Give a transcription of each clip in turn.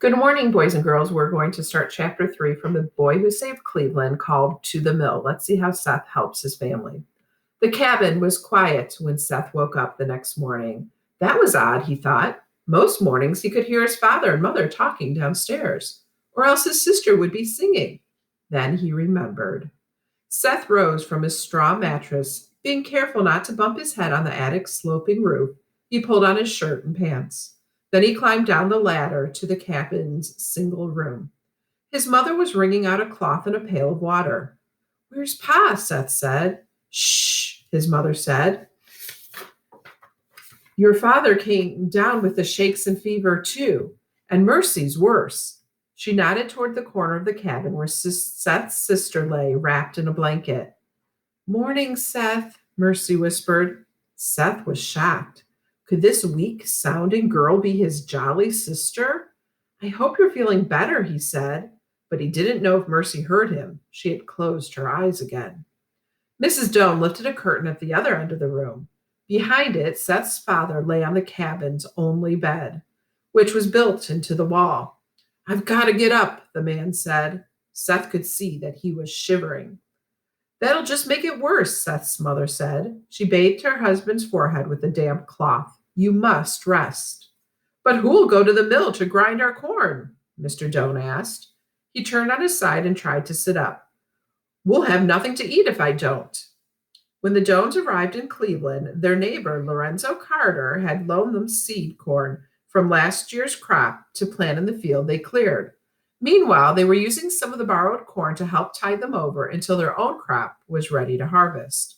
Good morning, boys and girls. We're going to start chapter 3 from The Boy Who Saved Cleveland, called To the Mill. Let's see how Seth helps his family. The cabin was quiet when Seth woke up the next morning. That was odd, he thought. Most mornings he could hear his father and mother talking downstairs, or else his sister would be singing. Then he remembered. Seth rose from his straw mattress. Being careful not to bump his head on the attic's sloping roof, he pulled on his shirt and pants. Then he climbed down the ladder to the cabin's single room. His mother was wringing out a cloth and a pail of water. "Where's Pa?" Seth said. "Shh," his mother said. "Your father came down with the shakes and fever, too, and Mercy's worse." She nodded toward the corner of the cabin where Seth's sister lay, wrapped in a blanket. "Morning, Seth," Mercy whispered. Seth was shocked. Could this weak-sounding girl be his jolly sister? "I hope you're feeling better," he said, but he didn't know if Mercy heard him. She had closed her eyes again. Mrs. Doan lifted a curtain at the other end of the room. Behind it, Seth's father lay on the cabin's only bed, which was built into the wall. "I've got to get up," the man said. Seth could see that he was shivering. "That'll just make it worse," Seth's mother said. She bathed her husband's forehead with a damp cloth. "You must rest." "But who'll go to the mill to grind our corn?" Mr. Doan asked. He turned on his side and tried to sit up. "We'll have nothing to eat if I don't." When the Doans arrived in Cleveland, their neighbor, Lorenzo Carter, had loaned them seed corn from last year's crop to plant in the field they cleared. Meanwhile, they were using some of the borrowed corn to help tide them over until their own crop was ready to harvest.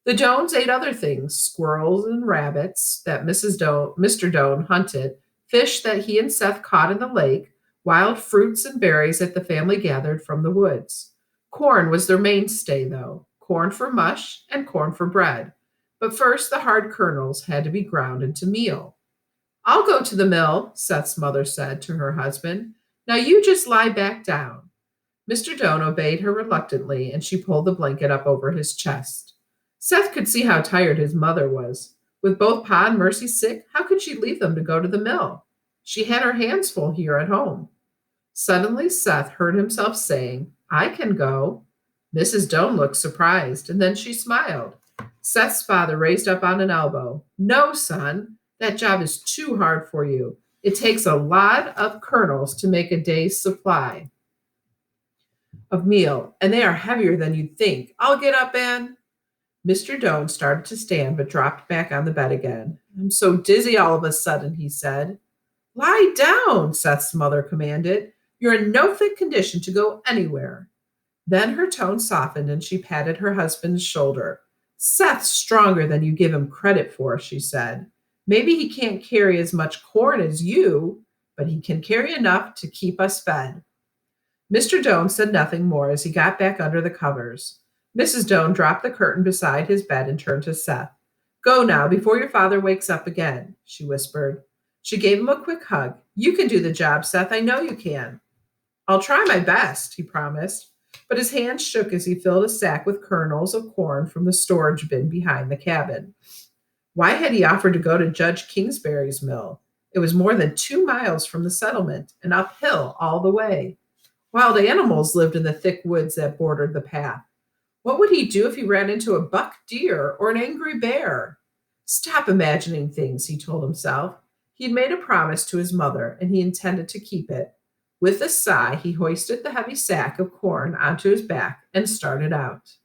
The Doans ate other things, squirrels and rabbits that Mr. Doan hunted, fish that he and Seth caught in the lake, wild fruits and berries that the family gathered from the woods. Corn was their mainstay, though, corn for mush and corn for bread. But first, the hard kernels had to be ground into meal. "I'll go to the mill," Seth's mother said to her husband. "Now you just lie back down." Mr. Doan obeyed her reluctantly, and she pulled the blanket up over his chest. Seth could see how tired his mother was. With both Pa and Mercy sick, how could she leave them to go to the mill? She had her hands full here at home. Suddenly, Seth heard himself saying, "I can go." Mrs. Doan looked surprised, and then she smiled. Seth's father raised up on an elbow. "No, son, that job is too hard for you. It takes a lot of kernels to make a day's supply of meal, and they are heavier than you'd think. I'll get up and—" Mr. Doan started to stand but dropped back on the bed again. "I'm so dizzy all of a sudden," he said. "Lie down," Seth's mother commanded. "You're in no fit condition to go anywhere." Then her tone softened and she patted her husband's shoulder. "Seth's stronger than you give him credit for," she said. "Maybe he can't carry as much corn as you, but he can carry enough to keep us fed." Mr. Doan said nothing more as he got back under the covers. Mrs. Doan dropped the curtain beside his bed and turned to Seth. "Go now, before your father wakes up again," she whispered. She gave him a quick hug. "You can do the job, Seth. I know you can." "I'll try my best," he promised, but his hands shook as he filled a sack with kernels of corn from the storage bin behind the cabin. Why had he offered to go to Judge Kingsbury's mill? It was more than 2 miles from the settlement and uphill all the way. Wild animals lived in the thick woods that bordered the path. What would he do if he ran into a buck deer or an angry bear? Stop imagining things, he told himself. He'd made a promise to his mother, and he intended to keep it. With a sigh, he hoisted the heavy sack of corn onto his back and started out.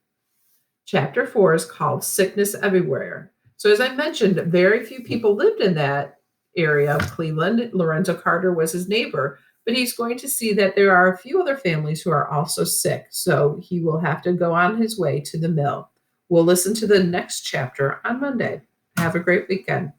Chapter 4 is called Sickness Everywhere. So as I mentioned, very few people lived in that area of Cleveland. Lorenzo Carter was his neighbor, but he's going to see that there are a few other families who are also sick, so he will have to go on his way to the mill. We'll listen to the next chapter on Monday. Have a great weekend.